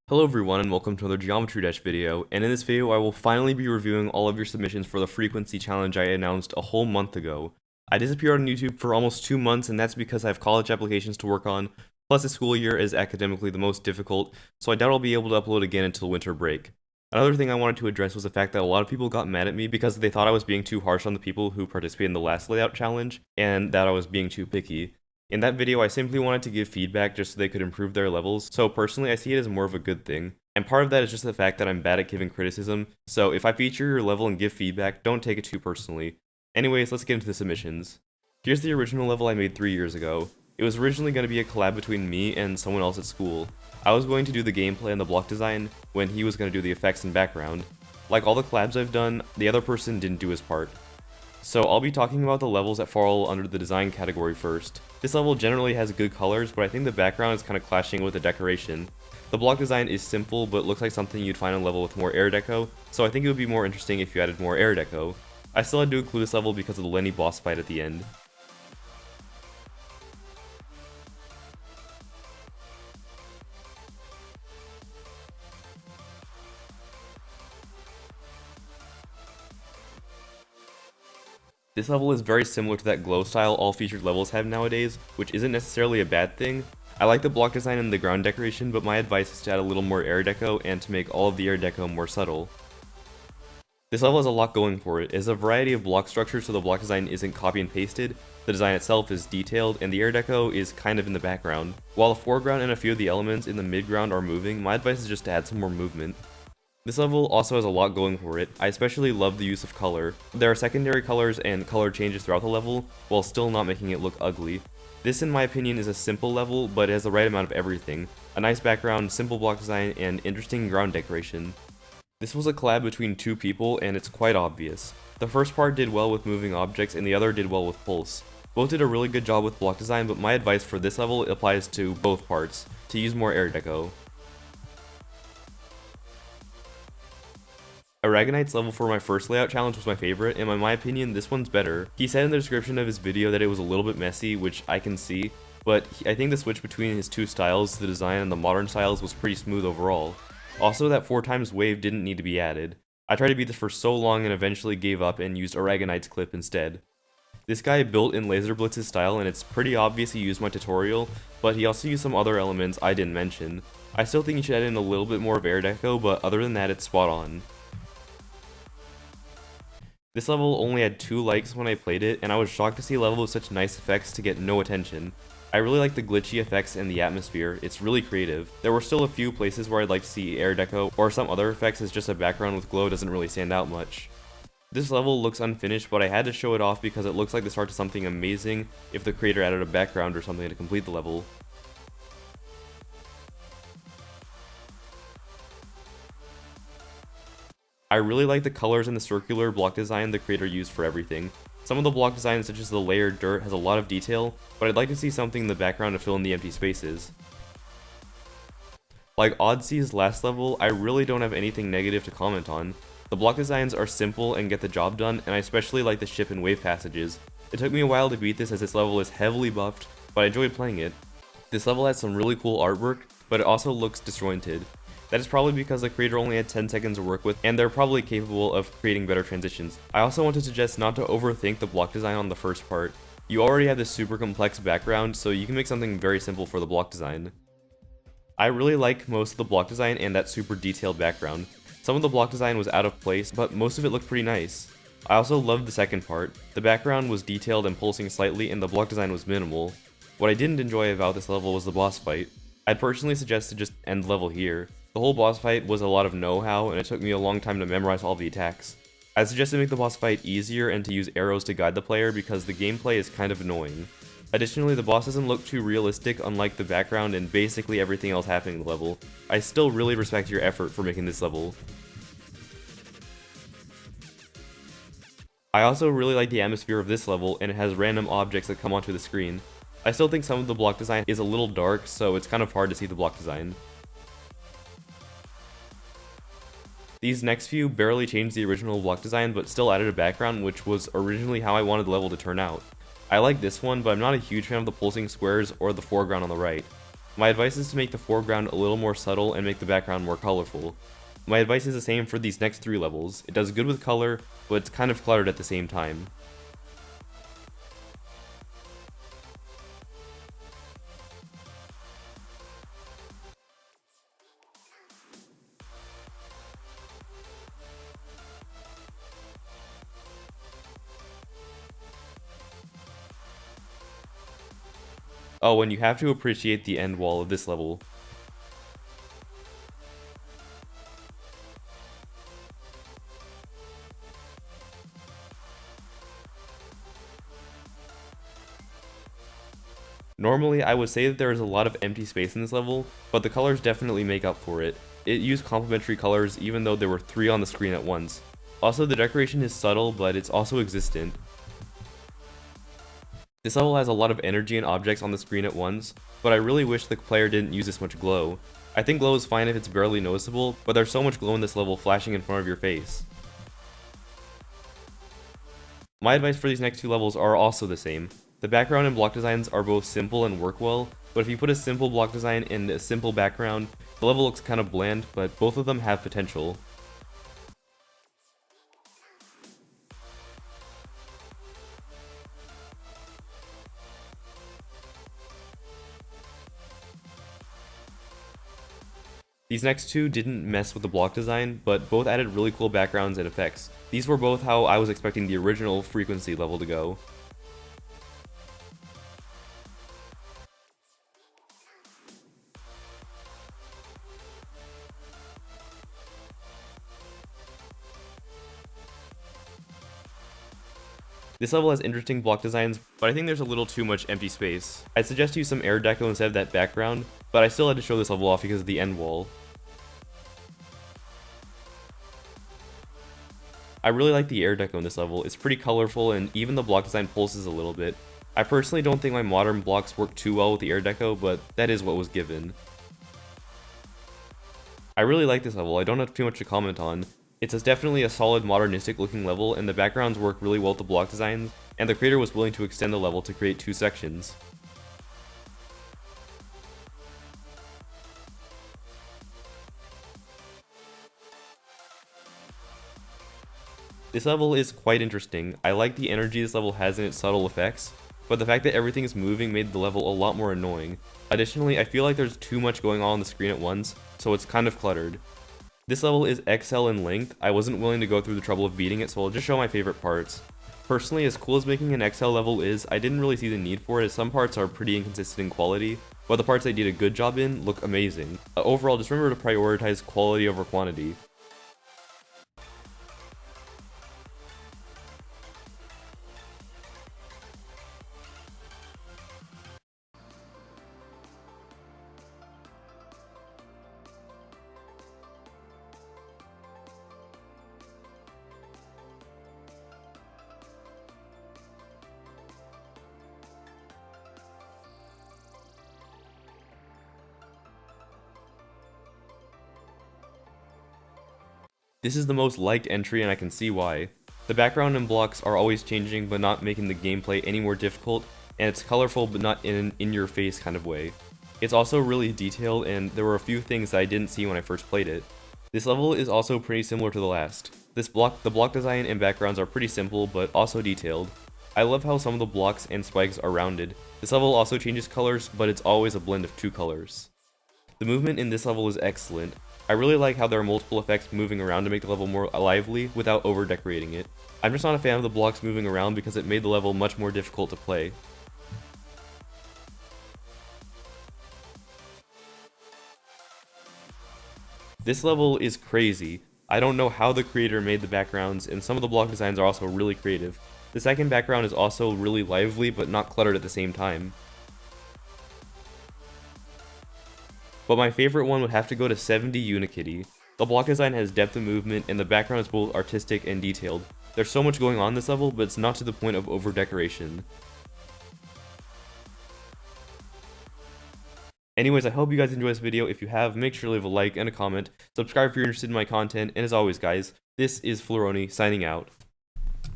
Hello everyone and welcome to another Geometry Dash video, and in this video I will finally be reviewing all of your submissions for the frequency challenge I announced a whole month ago. I disappeared on YouTube for almost 2 months, and that's because I have college applications to work on, plus the school year is academically the most difficult, so I doubt I'll be able to upload again until winter break. Another thing I wanted to address was the fact that a lot of people got mad at me because they thought I was being too harsh on the people who participated in the last layout challenge, and that I was being too picky. In that video, I simply wanted to give feedback just so they could improve their levels, so personally I see it as more of a good thing. And part of that is just the fact that I'm bad at giving criticism, so if I feature your level and give feedback, don't take it too personally. Anyways, let's get into the submissions. Here's the original level I made 3 years ago. It was originally going to be a collab between me and someone else at school. I was going to do the gameplay and the block design, when he was going to do the effects and background. Like all the collabs I've done, the other person didn't do his part. So I'll be talking about the levels that fall under the design category first. This level generally has good colors, but I think the background is kind of clashing with the decoration. The block design is simple, but looks like something you'd find on a level with more air deco, so I think it would be more interesting if you added more air deco. I still had to include this level because of the Lenny boss fight at the end. This level is very similar to that glow style all featured levels have nowadays, which isn't necessarily a bad thing. I like the block design and the ground decoration, but my advice is to add a little more air deco and to make all of the air deco more subtle. This level has a lot going for it. It has a variety of block structures, so the block design isn't copy and pasted, the design itself is detailed, and the air deco is kind of in the background. While the foreground and a few of the elements in the midground are moving, my advice is just to add some more movement. This level also has a lot going for it. I especially love the use of color. There are secondary colors and color changes throughout the level, while still not making it look ugly. This, in my opinion, is a simple level, but it has the right amount of everything. A nice background, simple block design, and interesting ground decoration. This was a collab between two people, and it's quite obvious. The first part did well with moving objects, and the other did well with pulse. Both did a really good job with block design, but my advice for this level applies to both parts, to use more air deco. Aragonite's level for my first layout challenge was my favorite, and in my opinion, this one's better. He said in the description of his video that it was a little bit messy, which I can see, but I think the switch between his two styles, the design and the modern styles, was pretty smooth overall. Also, that 4x wave didn't need to be added. I tried to beat this for so long and eventually gave up and used Aragonite's clip instead. This guy built in Laser Blitz's style, and it's pretty obvious he used my tutorial, but he also used some other elements I didn't mention. I still think he should add in a little bit more of air deco, but other than that, it's spot on. This level only had 2 likes when I played it, and I was shocked to see a level with such nice effects to get no attention. I really like the glitchy effects and the atmosphere, it's really creative. There were still a few places where I'd like to see air deco, or some other effects as just a background with glow doesn't really stand out much. This level looks unfinished, but I had to show it off because it looks like the start to something amazing if the creator added a background or something to complete the level. I really like the colors and the circular block design the creator used for everything. Some of the block design, such as the layered dirt, has a lot of detail, but I'd like to see something in the background to fill in the empty spaces. Like Oddsy's last level, I really don't have anything negative to comment on. The block designs are simple and get the job done, and I especially like the ship and wave passages. It took me a while to beat this as this level is heavily buffed, but I enjoyed playing it. This level has some really cool artwork, but it also looks disjointed. That is probably because the creator only had 10 seconds to work with, and they're probably capable of creating better transitions. I also want to suggest not to overthink the block design on the first part. You already have this super complex background, so you can make something very simple for the block design. I really like most of the block design and that super detailed background. Some of the block design was out of place, but most of it looked pretty nice. I also loved the second part. The background was detailed and pulsing slightly, and the block design was minimal. What I didn't enjoy about this level was the boss fight. I'd personally suggest to just end the level here. The whole boss fight was a lot of know-how, and it took me a long time to memorize all the attacks. I'd suggest to make the boss fight easier and to use arrows to guide the player because the gameplay is kind of annoying. Additionally, the boss doesn't look too realistic unlike the background and basically everything else happening in the level. I still really respect your effort for making this level. I also really like the atmosphere of this level, and it has random objects that come onto the screen. I still think some of the block design is a little dark, so it's kind of hard to see the block design. These next few barely changed the original block design, but still added a background, which was originally how I wanted the level to turn out. I like this one, but I'm not a huge fan of the pulsing squares or the foreground on the right. My advice is to make the foreground a little more subtle and make the background more colorful. My advice is the same for these next 3 levels. It does good with color, but it's kind of cluttered at the same time. Oh, and you have to appreciate the end wall of this level. Normally, I would say that there is a lot of empty space in this level, but the colors definitely make up for it. It used complementary colors even though there were 3 on the screen at once. Also, the decoration is subtle, but it's also existent. This level has a lot of energy and objects on the screen at once, but I really wish the player didn't use this much glow. I think glow is fine if it's barely noticeable, but there's so much glow in this level flashing in front of your face. My advice for these next 2 levels are also the same. The background and block designs are both simple and work well, but if you put a simple block design and a simple background, the level looks kind of bland, but both of them have potential. These next 2 didn't mess with the block design, but both added really cool backgrounds and effects. These were both how I was expecting the original frequency level to go. This level has interesting block designs, but I think there's a little too much empty space. I'd suggest use some air deco instead of that background, but I still had to show this level off because of the end wall. I really like the air deco in this level. It's pretty colorful and even the block design pulses a little bit. I personally don't think my modern blocks work too well with the air deco, but that is what was given. I really like this level. I don't have too much to comment on. It's definitely a solid modernistic looking level, and the backgrounds work really well with the block designs, and the creator was willing to extend the level to create 2 sections. This level is quite interesting. I like the energy this level has in its subtle effects, but the fact that everything is moving made the level a lot more annoying. Additionally, I feel like there's too much going on the screen at once, so it's kind of cluttered. This level is XL in length. I wasn't willing to go through the trouble of beating it, so I'll just show my favorite parts. Personally, as cool as making an XL level is, I didn't really see the need for it as some parts are pretty inconsistent in quality, but the parts they did a good job in look amazing. Overall, just remember to prioritize quality over quantity. This is the most liked entry and I can see why. The background and blocks are always changing but not making the gameplay any more difficult, and it's colorful but not in an in-your-face kind of way. It's also really detailed and there were a few things that I didn't see when I first played it. This level is also pretty similar to the last. The block design and backgrounds are pretty simple but also detailed. I love how some of the blocks and spikes are rounded. This level also changes colors, but it's always a blend of 2 colors. The movement in this level is excellent. I really like how there are multiple effects moving around to make the level more lively without over decorating it. I'm just not a fan of the blocks moving around because it made the level much more difficult to play. This level is crazy. I don't know how the creator made the backgrounds, and some of the block designs are also really creative. The second background is also really lively but not cluttered at the same time. But my favorite one would have to go to 70 Unikitty. The block design has depth of movement and the background is both artistic and detailed. There's so much going on in this level, but it's not to the point of over decoration. Anyways, I hope you guys enjoyed this video. If you have, make sure to leave a like and a comment, subscribe if you're interested in my content, and as always guys, this is Flaaroni signing out.